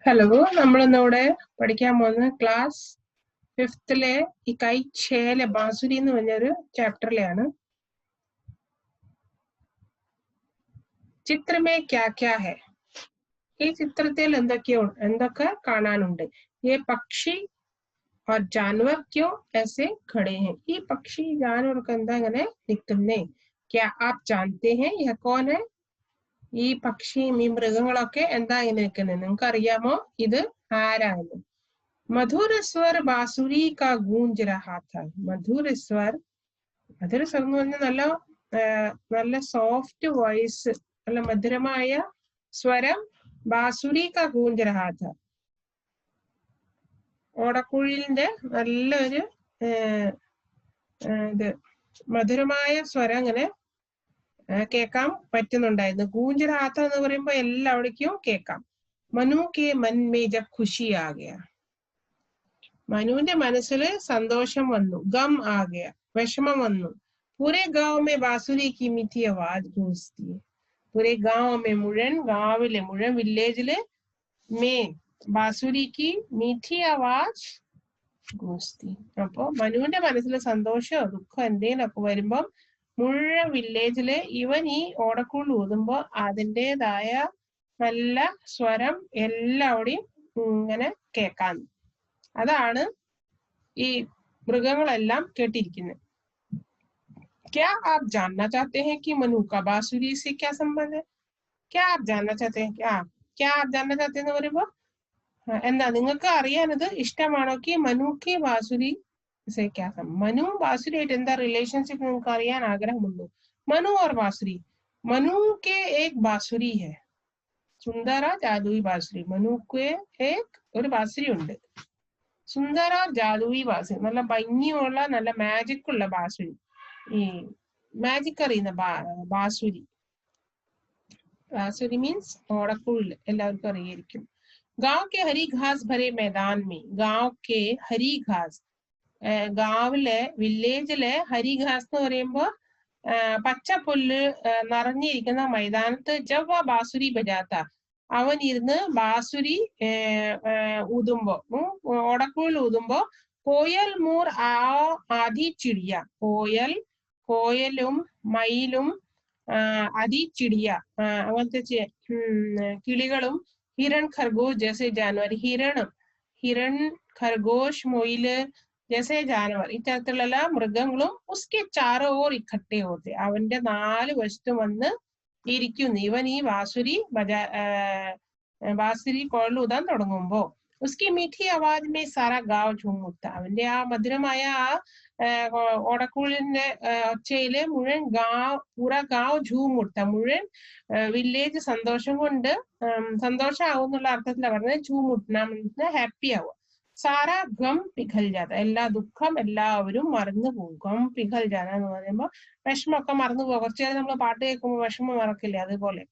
Hello, നമ്മളിന്നിവിടെ പഠിക്കാൻ പോകുന്നത് class 5ലെ ഈ കൈ ഛേലെ ബാസുരി എന്ന് പറഞ്ഞൊരു ചാപ്റ്ററിലെയാണ്. ചിത്രമേ ക്യാ ക്യാ ഹെ? ഈ ചിത്രത്തിൽ എന്തൊക്കെ കാണാനുണ്ട്? ये പക്ഷി और जानवर क्यों ऐसे खड़े हैं? ഈ പക്ഷി ജാനവർക്ക് എന്താ ഇങ്ങനെ നിൽക്കുന്നേ? क्या आप जानते हैं यह कौन है? ഈ പക്ഷിയും ഈ മൃഗങ്ങളൊക്കെ എന്താ ഇങ്ങനെ നിൽക്കുന്നത്? നിങ്ങൾക്ക് അറിയാമോ ഇത് ആരാണ്? मधुर स्वर बांसुरी का गूंज रहा था. मधुर स्वर എന്ന് പറഞ്ഞാൽ നല്ല സോഫ്റ്റ് വോയിസ്, നല്ല മധുരമായ സ്വരം. ബാസുരി കാ ഗൂഞ്ച് രഹാ था. ഓടക്കുഴലിന്റെ നല്ലൊരു ഇത് മധുരമായ സ്വരം അങ്ങനെ കേൾക്കാൻ പറ്റുന്നുണ്ടായിരുന്നു. ഗൂഞ്ച് രഹാ था എന്ന് പറയുമ്പോ എല്ലാവിടേക്കും കേൾക്കാം. മനു കെ മൻ മേ ജബ് ഖുശി ആ ഗയാ. മനുവിന്റെ മനസ്സില് സന്തോഷം വന്നു. ഗം ആകെ വിഷമം വന്നു. പൂരെ ഗാവ് മേ ബാസുരി കി മീठी आवाज गूंजती है. പൂരെ ഗാവ് മേ മുഴുവൻ വില്ലേജില് മേ ബാസുരി കി മീठी आवाज गूंजती. അപ്പൊ മനുവിന്റെ മനസ്സിലെ സന്തോഷമോ ദുഃഖം എന്തെങ്കിലുമൊക്കെ വരുമ്പം മുഴുവൻ വില്ലേജില് ഇവൻ ഈ ഓടക്കുഴൽ ഊതുമ്പോ അതിൻ്റെതായ നല്ല സ്വരം എല്ലാവിടെയും ഇങ്ങനെ കേൾക്കാൻ. അതാണ് ഈ മൃഗങ്ങളെല്ലാം കേട്ടിരിക്കുന്നത്. क्या आप जानना चाहते हैं कि मनु का बांसुरी से क्या संबंध है? क्या आप जानना चाहते हैं? क्या आप जानना चाहते എന്ന് പറയുമ്പോ എന്താ നിങ്ങൾക്ക് അറിയാനത് ഇഷ്ടമാണോ? कि मनु की बांसुरी से क्या संबंध? മനു ബാസുരി ആയിട്ട് എന്താ റിലേഷൻഷിപ്പ് നിങ്ങൾക്ക് അറിയാൻ ആഗ്രഹമുണ്ടോ? മനു और बांसुरी. मनु के एक बांसुरी है. സുന്ദര ജാദുയി ബാസുരി. മനുക്ക് ഒരു ബാസുരി ഉണ്ട്. സുന്ദര ജാദുയി ബാസുരി, നല്ല ഭംഗിയുള്ള നല്ല മാജിക് ഉള്ള ബാസുരി. ഈ മാജിക് അറിയുന്ന ബാസുരി. ബാസുരി മീൻസ് ഓടക്കുഴൽ, എല്ലാവർക്കും അറിയായിരിക്കും. ഗാവ് കെ ഹരി ഘാസ് ഭരെ मैदान में. ഗാവ് കെ ഹരി ഘാസ്, ഗാവിലെ വില്ലേജിലെ ഹരി ഘാസ് എന്ന് പറയുമ്പോ പച്ച പുല്ല് നിറഞ്ഞിരിക്കുന്ന മൈതാനത്ത് ജവ ബാസുരി ബജാത്ത, അവൻ ഇരുന്ന് ബാസുരി ഊതുമ്പോ, ഓടക്കുഴൽ ഊതുമ്പോ കോയൽ മൂർ ആദി ചിടിയ, കോയലും മയിലും ആദി ചിടിയ അങ്ങനത്തെ കിളികളും ഹിരൺ ഖർഗോഷ് ജैसे जानवर, ഹിരൺ ഖർഗോഷ് മൊയില് ജैसे जानवर, ഇത്തരത്തിലുള്ള മൃഗങ്ങളും ഉസ്കെ ചാരോ ഓർ ഇക്കട്ടെ ഹോത്തെ, അവന്റെ 4 വശത്തും വന്ന് ഇരിക്കുന്നു. ഇവൻ ഈ ബാസുരി കുഴലൂതാൻ തുടങ്ങുമ്പോ ഉസ്കി മീठी आवाज में सारा गांव झूम उठता, അവന്റെ ആ മധുരമായ ഓടക്കുഴലിന്റെ ഒച്ചയില് മുഴുവൻ പൂരാ ഗാവ് झूम उठता, മുഴുവൻ വില്ലേജ് സന്തോഷം കൊണ്ട് സന്തോഷമാവും എന്നുള്ള അർത്ഥത്തിലാണ് പറഞ്ഞത്. झूम उठना ഹാപ്പി ആവുക. സാര ഗം പിഘൽ ജാത, എല്ലാ ദുഃഖം എല്ലാവരും മറന്നു പോകും. ഗം പിഘൽ ജാത എന്ന് പറയുമ്പോ വിഷമൊക്കെ മറന്നു പോകും. കുറച്ചു നേരം നമ്മൾ പാട്ട് കേൾക്കുമ്പോൾ വിഷമം മറക്കില്ലേ, അതുപോലെ.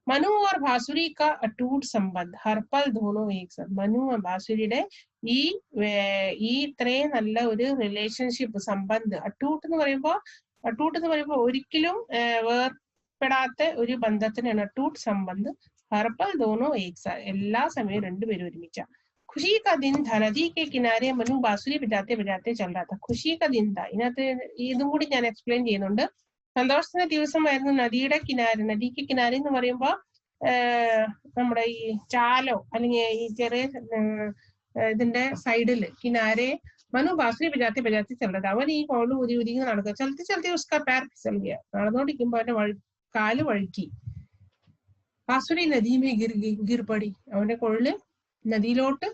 മനു और बांसुरी का अटूट संबंध, हर पल दोनों एक साथ. മനു ബാസുരിയുടെ ഈ ഇത്രയും നല്ല ഒരു റിലേഷൻഷിപ്പ്, സംബന്ധം. അട്ടൂട്ട് എന്ന് പറയുമ്പോ ഒരിക്കലും വേർപ്പെടാത്ത ഒരു ബന്ധത്തിനാണ് അട്ടൂട്ട് സംബന്ധ്. हर पल दोनों एक साथ, എല്ലാ സമയവും രണ്ടുപേരും ഒരുമിച്ച. खुशी का दिन था. नदी के किनारे मनु बांसुरी बजाते बजाते चल रहा था. खुशी का दिन था. ഇതിനകത്ത് ഇതും കൂടി ഞാൻ എക്സ്പ്ലെയിൻ ചെയ്യുന്നുണ്ട്. സന്തോഷത്തിന്റെ ദിവസമായിരുന്നു. നദിക്ക് കിനാരി എന്ന് പറയുമ്പോ നമ്മുടെ ഈ ചാലോ അല്ലെങ്കിൽ ഈ ചെറിയ ഇതിന്റെ സൈഡില് കിനാരെ മനു ബാസുരി ബജാത്തെ ബജാത്തെ ചെല്ലത്. അവൻ ഈ കോള് ഊതി നടക്കുക. ചലത്തി ഉസ്കാ പാർ ഫിസൽ ഗയാ, നടന്നോണ്ടിരിക്കുമ്പോ അവന്റെ കാല് വഴുക്കി. ബാസുരി നദിമേ ഗിർപടി, അവന്റെ കൊള്ള് നദിയിലോട്ട്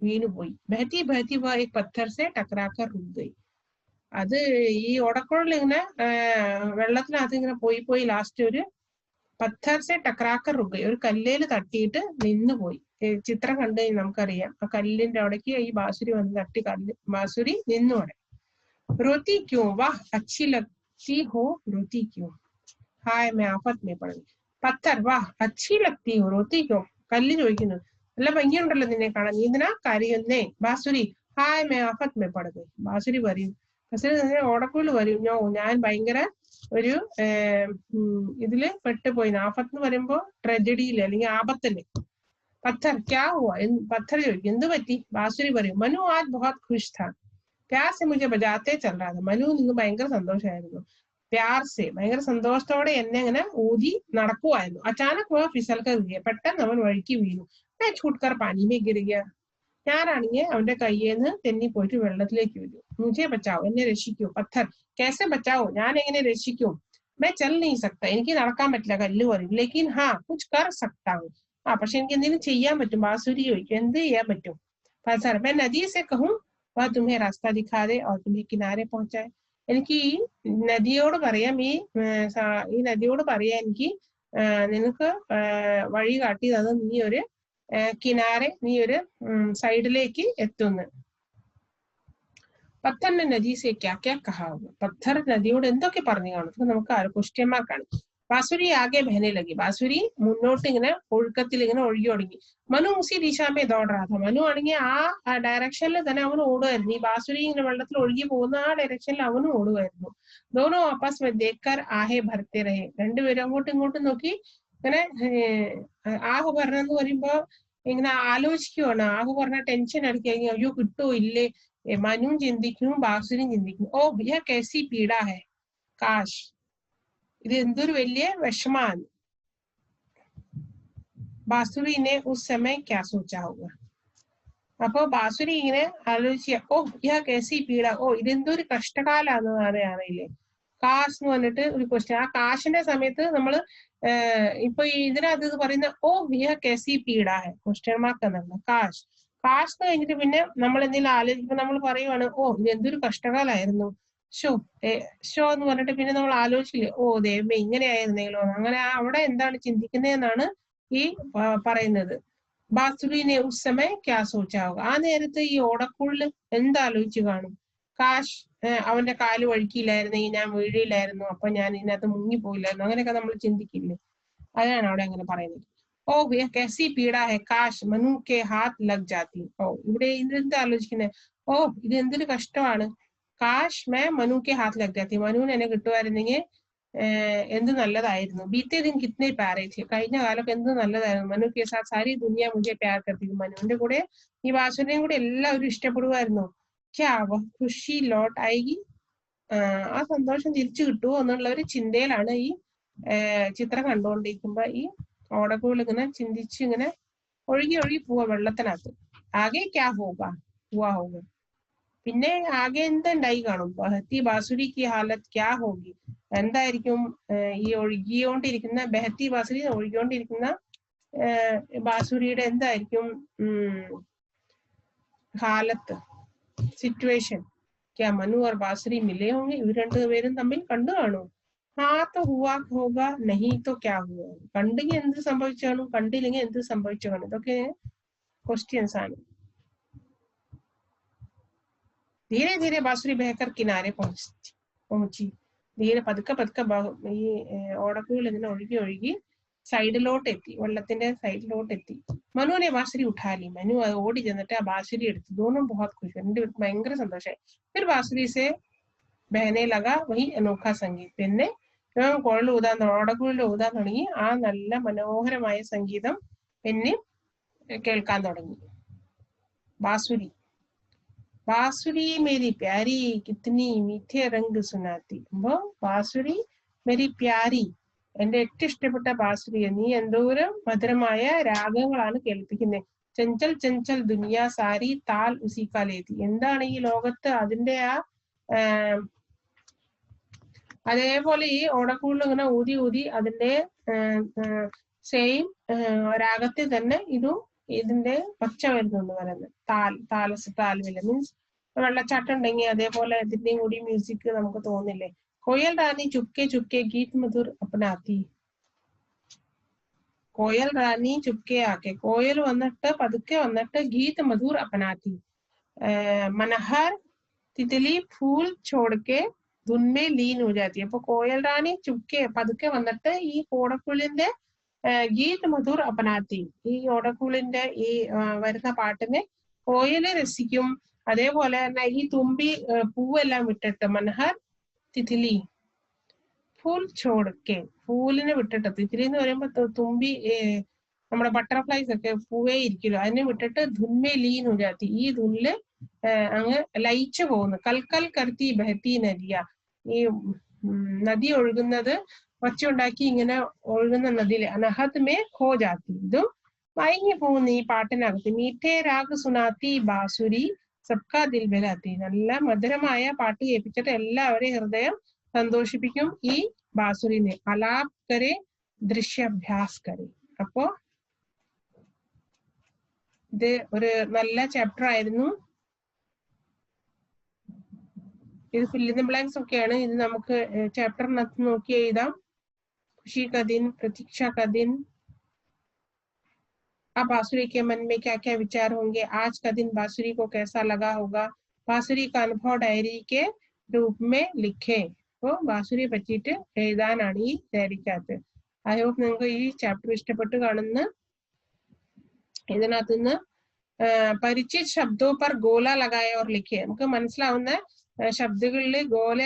വീണുപോയി. ബഹത്തി ബഹത്തി വ एक पत्थर से टकराकर रुक गई. അത് ഈ ഓടക്കുഴൽ ഇങ്ങനെ വെള്ളത്തിനകത്ത് ഇങ്ങനെ പോയി ലാസ്റ്റ് ഒരു പത്ഥർ സെ ടക്രാക്കർ റുക് ഗയി, ഒരു കല്ലേല് തട്ടിയിട്ട് നിന്നുപോയി. ചിത്രം കണ്ടു കഴിഞ്ഞാൽ നമുക്കറിയാം. ആ കല്ലിന്റെ അവിടേക്ക് ഈ ബാസുരി വന്ന് തട്ടി ബാസുരി നിന്നു അവിടെ. रोती क्यों? वाह अच्छी लगती हो. रोती क्यों? हाय मैं आफत में पड़ गई. പത്ഥർ വാഹ് അച്ഛി ലഗ്തി ഹോ റോത്തി ക്യോ? കല്ല് ചോദിക്കുന്നു, നല്ല ഭംഗിയുണ്ടല്ലോ നിന്നെ കാണാൻ, നീ ഇതിനാ കരയുന്നേ? ബാസുരി ഹായ് മേ ആഫത്ത് മേ പട് ഗയി. ബാസുരി പറയും, ഓടക്കുഴൽ വരും, ഞാൻ ഭയങ്കര ഒരു ഇതില് പെട്ടുപോയി. ആഫത്ത് എന്ന് പറയുമ്പോ ട്രജഡിയില് അല്ലെങ്കിൽ ആപത്തല്ലേ. पत्थर क्या हुआ? पत्थर ചോദിക്കും എന്ത് പറ്റി? ബാസുരി പറയും മനു आज बहुत खुश था, प्यार से मुझे बजाते चल रहा था. മനു ഇന്ന് ഭയങ്കര സന്തോഷമായിരുന്നു, प्यार से ഭയങ്കര സന്തോഷത്തോടെ എന്നെ ഇങ്ങനെ ഊതി നടക്കുവായിരുന്നു. अचानक वह फिसल कर गिरा, പെട്ടെന്ന് അവൻ വഴിക്ക് വീണു. मैं छूटकर पानी में गिर गया, ഞാനാണെങ്കിൽ അവന്റെ കയ്യിൽ നിന്ന് തെന്നി പോയിട്ട് വെള്ളത്തിലേക്ക് വീണു. मुझे बचाओ, എന്നെ രക്ഷിക്കൂ. പത്ഥർ कैसे बचाओ, ഞാൻ എങ്ങനെ രക്ഷിക്കും? मैं चल नहीं सकता, എനിക്ക് നടക്കാൻ പറ്റില്ല, കല്ല് പറയും. लेकिन हाँ कुछ कर सकता हूँ, പക്ഷെ എനിക്ക് എന്തെങ്കിലും ചെയ്യാൻ പറ്റും. ബാസുരി ചോദിക്കും എന്ത് ചെയ്യാൻ പറ്റും? പത്ഥർ मैं नदी से कहूँ वह तुम्हें रास्ता दिखा दे और तुम्हें किनारे पहुंचाए. എനിക്ക് ഈ നദിയോട് പറയാം, ഈ നദിയോട് പറയാം എനിക്ക് നിനക്ക് വഴി കാട്ടി തന്ന് നീ ഒരു കിനാരെ, നീ ഒരു സൈഡിലേക്ക് എത്തുന്നു. പത്ഥർ നദി സെ ക്യാ ക്യാ കഹാ, പത്ഥർ നദിയോട് എന്തൊക്കെ പറഞ്ഞു കാണും? നമുക്ക് ക്വസ്റ്റ്യൻ മാർക്കാണ്. ബാസുരി ആകെ ബഹനെ ലഗി, ബാസുരി മുന്നോട്ട് ഇങ്ങനെ ഒഴുക്കത്തിൽ ഇങ്ങനെ ഒഴുകി തുടങ്ങി. മനു ഉസി ദിശാമേ ദോട് റാ ഥാ, മനു ആണെങ്കിൽ ആ ഡയറക്ഷനിൽ തന്നെ അവന് ഓടുമായിരുന്നു. ഈ ബാസുരി ഇങ്ങനെ വെള്ളത്തിൽ ഒഴുകി പോകുന്ന ആ ഡയറക്ഷനിൽ അവനും ഓടുമായിരുന്നു. ദോനോ ആപ്പസ് മേ ദേഖ്കർ ആഹെ ഭർത്തെ രഹെ, രണ്ടുപേരും അങ്ങോട്ടും ഇങ്ങോട്ടും നോക്കി ഇങ്ങനെ ആഹ് പറഞ്ഞെന്ന് പറയുമ്പോ ഇങ്ങനെ ആലോചിക്കുവാണ്. ആഹ് പറഞ്ഞ ടെൻഷൻ അടിക്കുക, അയ്യോ കിട്ടോ ഇല്ലേ. മനുവും ചിന്തിക്കുന്നു, ബാസുരിയും ചിന്തിക്കുന്നു. ഓ യഹ് കൈസി പീഡാ ഹൈ കാശ്, ഇത് എന്തൊരു വലിയ വിഷമാണ്. ബാസുരിനെ ഉസ് സമയം ക്യാ സോച്ചാ ഹോഗ, അപ്പൊ ബാസുരി ഇങ്ങനെ ആലോചിക്കുക, ഓ യഹ് കൈസി പീഡ, ഓ ഇതെന്തൊരു കഷ്ടകാലാന്ന് അറിയില്ലേ. കാശ് എന്ന് പറഞ്ഞിട്ട് ഒരു ക്വസ്റ്റ്യൻ. ആ കാശിന്റെ സമയത്ത് നമ്മള് ഇപ്പൊ ഇതിനകത്ത് പറയുന്ന ഓ യഹ് കൈസി പീഡ ഹൈ ക്വസ്റ്റ്യൻ മാർക്ക് എന്നാണ്. കാശ് കാശ് എന്ന് കഴിഞ്ഞിട്ട് പിന്നെ നമ്മൾ എന്തെങ്കിലും ആലോചിക്കുമ്പോൾ നമ്മൾ പറയുവാണ് ഓ ഇത് എന്തൊരു കഷ്ടകാലായിരുന്നു, ഷോ ഷോ എന്ന് പറഞ്ഞിട്ട് പിന്നെ നമ്മൾ ആലോചിക്കില്ലേ, ഓ ദൈവമേ ഇങ്ങനെ ആയിരുന്നെങ്കിലോ. അങ്ങനെ അവിടെ എന്താണ് ചിന്തിക്കുന്നതെന്നാണ് ഈ പറയുന്നത്. ബാസുരിനെ ഉസ് സമയം ക്യാ സോച്ചാവുക, ആ നേരത്ത് ഈ ഓടക്കുള്ളിൽ എന്താലോചിച്ച് കാണും? കാശ് അവന്റെ കാല് വഴുക്കിയില്ലായിരുന്നെങ്കിൽ ഞാൻ വീഴില്ലായിരുന്നു, അപ്പൊ ഞാൻ ഇതിനകത്ത് മുങ്ങിപ്പോയില്ലായിരുന്നു, അങ്ങനെയൊക്കെ നമ്മൾ ചിന്തിക്കില്ലേ. അതാണ് അവിടെ അങ്ങനെ പറയുന്നത്. ഓ യഹ് കൈസി പീഡാ ഹൈ കാശ് മനു കെ ഹാത്ത് ലഗ് ജാത്തി. ഓ ഇവിടെ ഇതെന്താ ആലോചിക്കുന്നത്? ഓ ഇത് എന്തൊരു കഷ്ടമാണ്. കാശ് മേ മനു കെ ഹാത്ത് ലഗ് ജാത്തി, മനുവിന് എന്നെ കിട്ടുമായിരുന്നെങ്കിൽ എന്ത് നല്ലതായിരുന്നു. ബീത്തെ ദിൻ കിത്നെ പ്യാരെ थे, കഴിഞ്ഞ കാലമൊക്കെ എന്ത് നല്ലതായിരുന്നു. മനു കെ സാത്ത് സാരി ദുനിയ മുझे പ്യാർ करती, മനുവിന്റെ കൂടെ ഈ ബാസുരിന്റെയും കൂടെ എല്ലാവരും ഇഷ്ടപ്പെടുമായിരുന്നു. ക്യാ വഹ് ഖുഷി ലോട്ട് ആയെഗി, ആ സന്തോഷം തിരിച്ചു കിട്ടുമോ എന്നുള്ള ഒരു ചിന്തയിലാണ് ഈ ചിത്രം കണ്ടുകൊണ്ടിരിക്കുമ്പോ ഈ ഓടക്കുകൾ ഇങ്ങനെ ചിന്തിച്ച് ഇങ്ങനെ ഒഴുകി ഒഴുകി പോവാ വെള്ളത്തിനകത്ത്. ആകെ ക്യാ ഹോഗ ഹുവാ ഹോഗ, പിന്നെ ആകെ എന്തുണ്ടായി കാണും? ബഹത്തി ബാസുരി കി ഹാലത്ത് ക്യാ ഹോഗി, എന്തായിരിക്കും ഈ ഒഴുകിയോണ്ടിരിക്കുന്ന ബഹത്തി ബാസുരി, ഒഴുകിയോണ്ടിരിക്കുന്ന ബാസുരിയുടെ എന്തായിരിക്കും ഹാലത്ത്, സിറ്റുവേഷൻ? ക്യാ മനു और ബാസുരി മിലേ ഹോंगे, ഇവർ രണ്ടുപേരും തമ്മിൽ കണ്ടു കാണും? हाँ तो हुआ होगा, नहीं तो क्या हुआ, കണ്ടെങ്കിൽ എന്ത് സംഭവിച്ചു കാണും, കണ്ടില്ലെങ്കിൽ എന്ത് സംഭവിച്ചു കാണും? ഇതൊക്കെ ക്വസ്റ്റ്യൻസ് ആണ്. धीरे धीरे बांसुरी बहकर किनारे पहुंची, ധീരെ പതുക്കെ പതുക്കെ ഈ ഓടക്കുകൾ ഇങ്ങനെ ഒഴുകി ഒഴുകി സൈഡിലോട്ട് എത്തി, വെള്ളത്തിന്റെ സൈഡിലോട്ട് എത്തി. മനുവിനെ ബാസുരി ഉഠാലി, മനു അത് ഓടി ചെന്നിട്ട് ആ ബാസുരി എടുത്തു. ദോനും ബഹുത് ഖുഷ്, രണ്ടുപേർക്ക് ഭയങ്കര സന്തോഷമായി. फिर बांसुरी से बहने लगा वही अनोखा संगीत, പിന്നെ കുഴൽ ഊതാൻ, ഓടക്കുഴൽ ഊതാൻ തുടങ്ങി. ആ നല്ല മനോഹരമായ സംഗീതം പിന്നെ കേൾക്കാൻ തുടങ്ങി. ബാസുരി ബാസുരി മേരി പ്യാരി കിത്നി മീഠേ രംഗ് സുനാത്തി. അപ്പോ ബാസുരി മേരി പ്യാരി, എന്റെ ഏറ്റവും ഇഷ്ടപ്പെട്ട ബാസുരി, നീ എന്തോരം മധുരമായ രാഗങ്ങളാണ് കേൾപ്പിക്കുന്നത്. ചഞ്ചൽ ചഞ്ചൽ ദുനിയ സാരി താൽ ഉസി കാ ലേതി, എന്താണ് ഈ ലോകത്ത് അതിന്റെ ആ അതേപോലെ ഈ ഓടക്കുള്ളിൽ ഇങ്ങനെ ഊതി ഊതി അതിന്റെ സെയിം രാഗത്തിൽ തന്നെ ഇതും ഇതിന്റെ ഒച്ച വരുന്നു എന്ന് പറയുന്നത്. താൽവില മീൻസ് വെള്ളച്ചാട്ടം ഉണ്ടെങ്കിൽ അതേപോലെ ഇതിന്റെയും കൂടി മ്യൂസിക് നമുക്ക് തോന്നില്ലേ. കോയൽ റാണി ചുപ്കെ ചുപ്കെ ഗീത് മധുർ അപ്നാത്തി, കോയൽ റാണി ചുപ്കെ ആക്കെ, കോയൽ വന്നിട്ട് പതുക്കെ വന്നിട്ട് ഗീത് മധുർ അപ്നാത്തി. മനഹർ തിതലി ഫൂൽ ചോടക്കെ ധുൻമേ ലീൻ ഹോ ജാത്തി. അപ്പൊ കോയൽ റാണി ചുപ്കെ പതുക്കെ വന്നിട്ട് ഈ ഓടക്കുള്ളിന്റെ ഗീത് മധുർ അപനാത്തി, ഈ ഓടക്കുള്ളിന്റെ ഈ വരുന്ന പാട്ടിനെ കോയല് രസിക്കും. അതേപോലെ തന്നെ ഈ തുമ്പി പൂവെല്ലാം വിട്ടിട്ട്, മനഹർ തിഥിലി ഫൂൽ ചോടക്കെ, ഫൂലിനെ വിട്ടിട്ട്, തിഥിലി എന്ന് പറയുമ്പോ തുമ്പി നമ്മുടെ ബട്ടർഫ്ലൈസ് ഒക്കെ പൂവേ ഇരിക്കുമല്ലോ, അതിനെ വിട്ടിട്ട് ധുന്മേ ലീൻ ഹോ ജാത്തി, ഈ ധുനില് അങ്ങ് ലയിച്ചു പോകുന്നു. കൽക്കൽ കർത്തി ബഹത്തി നദിയ, ഈ നദി ഒഴുകുന്നത് ഒച്ചയുണ്ടാക്കി ഇങ്ങനെ ഒഴുകുന്ന നദിയിൽ അനഹത് മേ ഹോ ജാത്തി, ഇതും മയങ്ങി പോകുന്നു ഈ പാട്ടിനകത്ത്. മീഠേ രാഗ് സുനാത്തി ബാസുരി സബ്കാ ദിൽ ബഹലാത്തി, നല്ല മധുരമായ പാട്ട് കേൾപ്പിച്ചിട്ട് എല്ലാവരെയും ഹൃദയം സന്തോഷിപ്പിക്കും ഈ ബാസുരിനെ. അലാപ് കരെ ദൃശ്യാഭ്യാസ് കരെ. അപ്പോ ഇത് ഒരു നല്ല ചാപ്റ്റർ ആയിരുന്നു. ഇത് ഫിൽ ഇൻ ദി ബ്ലാങ്ക്സ് ഒക്കെയാണ്. ഇത് നമുക്ക് ചാപ്റ്ററിനകത്ത് നോക്കി എഴുതാം. खुशी का दिन, प्रतीक्षा का दिन, अब बांसुरी के मन में क्या क्या विचार होंगे, आज का दिन बांसुरी को कैसा लगा होगा, बांसुरी का अनुभव डायरी के रूप में लिखे. അപ്പോൾ ബാസുരി പറ്റിയിട്ട് എഴുതാനാണ് ഈ ഡയറിക്കകത്ത്. ഐ ഹോപ്പ് നിങ്ങൾക്ക് ഈ ചാപ്റ്റർ ഇഷ്ടപ്പെട്ട് കാണുന്ന. ഇതിനകത്ത് നിന്ന് പരിചിത് ശബ്ദോ പർ ഗോല ലഗായ ഓർ ലിഖേ, നമുക്ക് മനസ്സിലാവുന്ന ശബ്ദങ്ങളിൽ ഗോല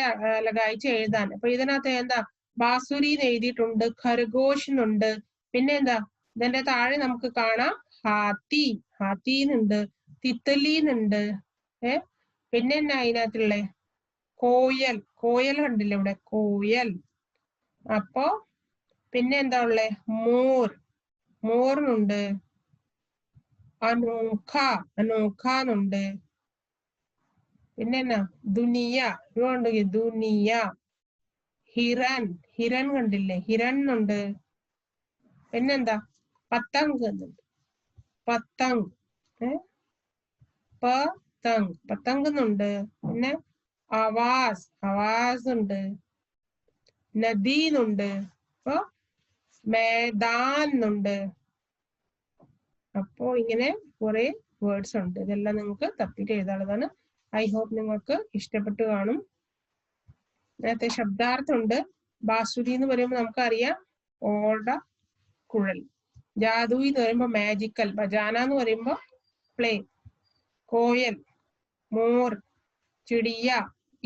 ലഗായിച്ച് എഴുതാൻ. അപ്പൊ ഇതിനകത്ത് എന്താ, ബാസുരി എന്ന് എഴുതിയിട്ടുണ്ട്, ഖർഗോഷ് എന്നുണ്ട്, പിന്നെ എന്താ ഇതിന്റെ താഴെ നമുക്ക് കാണാം ഹാത്തി, ഹാത്തിന്നുണ്ട്, തിത്തലീന്നുണ്ട്, പിന്നെ എന്നാ അതിനകത്തുള്ള കോയൽ, കോയൽ കണ്ടില്ലേ ഇവിടെ, കോയൽ. അപ്പോ പിന്നെ എന്താ ഉള്ളേ, മോർ, മോറിനുണ്ട്, അനോഖ, അനോഖന്നുണ്ട്, പിന്നെ എന്നാ ദുനിയ, ഇതുകൊണ്ടെങ്കിൽ ദുനിയ, ഹിരൺ, ഹിരൺ കണ്ടില്ലേ, ഹിരൺ ഉണ്ട്, പിന്നെന്താ പത്തങ്ക് എന്നുണ്ട്, പത്തങ്ക്, പത്തങ്ക്, പത്തങ്ക് എന്നുണ്ട്, പിന്നെ ആവാസ്, ആവാസ് ഉണ്ട്, നദീന്നുണ്ട്, അപ്പൊ മേദാൻ എന്നുണ്ട്. അപ്പോ ഇങ്ങനെ കുറെ വേർഡ്സ് ഉണ്ട്. ഇതെല്ലാം നിങ്ങൾക്ക് തപ്പിട്ട് എഴുതാനുള്ളതാണ്. ഐ ഹോപ്പ് നിങ്ങൾക്ക് ഇഷ്ടപ്പെട്ടു കാണും. നേരത്തെ ശബ്ദാർത്ഥം ഉണ്ട്. ബാസുരി എന്ന് പറയുമ്പോൾ നമുക്കറിയാം ഓട, കുഴൽ. ജാദുയി എന്ന് പറയുമ്പോൾ മാജിക്കൽ. ബജാന എന്ന് പറയുമ്പോൾ പ്ലേ. കോയൽ, മോർ, ചിടിയ,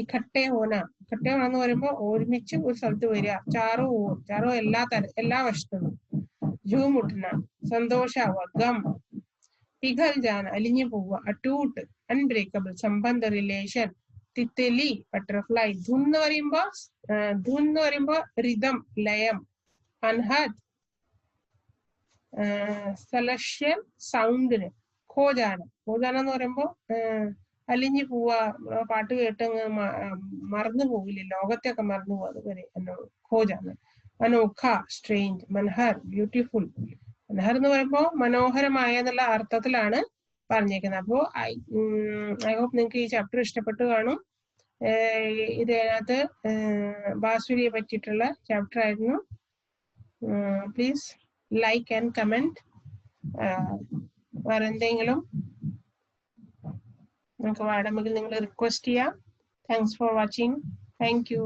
ഇഖട്ടെ ഹോന. ഇഖട്ടെ ഹോന എന്ന് പറയുമ്പോൾ ഒരുമിച്ച് ഒരു സ്ഥലത്ത് വരിക. ചാറോ ഓർ, ചാറോ എല്ലാ വശത്തും. ജൂമുട്ടന സന്തോഷാവുക, ഗം. പിഘൽ ജാന അലിഞ്ഞു പോവുക, അട്ടൂട്ട് അൺബ്രേക്കബിൾ സംബന്ധ റിലേഷൻ. തിത്തലി ബട്ടർഫ്ലൈ. ധുൻ എന്ന് പറയുമ്പോ റിതം ലയം. അൻഹദ് സെലഷ്യൽ സൗണ്ടിന്. ഖോജാന, ഖോജാന എന്ന് പറയുമ്പോ അലിഞ്ഞു പോവാ, പാട്ട് കേട്ട് മറന്നു പോവില്ലേ, ലോകത്തെയൊക്കെ മറന്നു പോവാ, അതുവരെ ഖോജാന. അനോഖ സ്ട്രേഞ്ച്. മൻഹർ ബ്യൂട്ടിഫുൾ. മൻഹർ എന്ന് പറയുമ്പോ മനോഹരമായ എന്നുള്ള അർത്ഥത്തിലാണ് പറഞ്ഞേക്കുന്നത്. അപ്പോ ഐ ഹോപ്പ് നിങ്ങൾക്ക് ഈ ചാപ്റ്റർ ഇഷ്ടപ്പെട്ടു കാണും. ഇതിനകത്ത് ബാസുരിയെ പറ്റിയിട്ടുള്ള ചാപ്റ്റർ ആയിരുന്നു. Please like and comment. വേറെ എന്തെങ്കിലും നിങ്ങൾക്ക് വേണമെങ്കിൽ നിങ്ങൾ റിക്വസ്റ്റ് ചെയ്യാം. Thanks for watching. Thank you.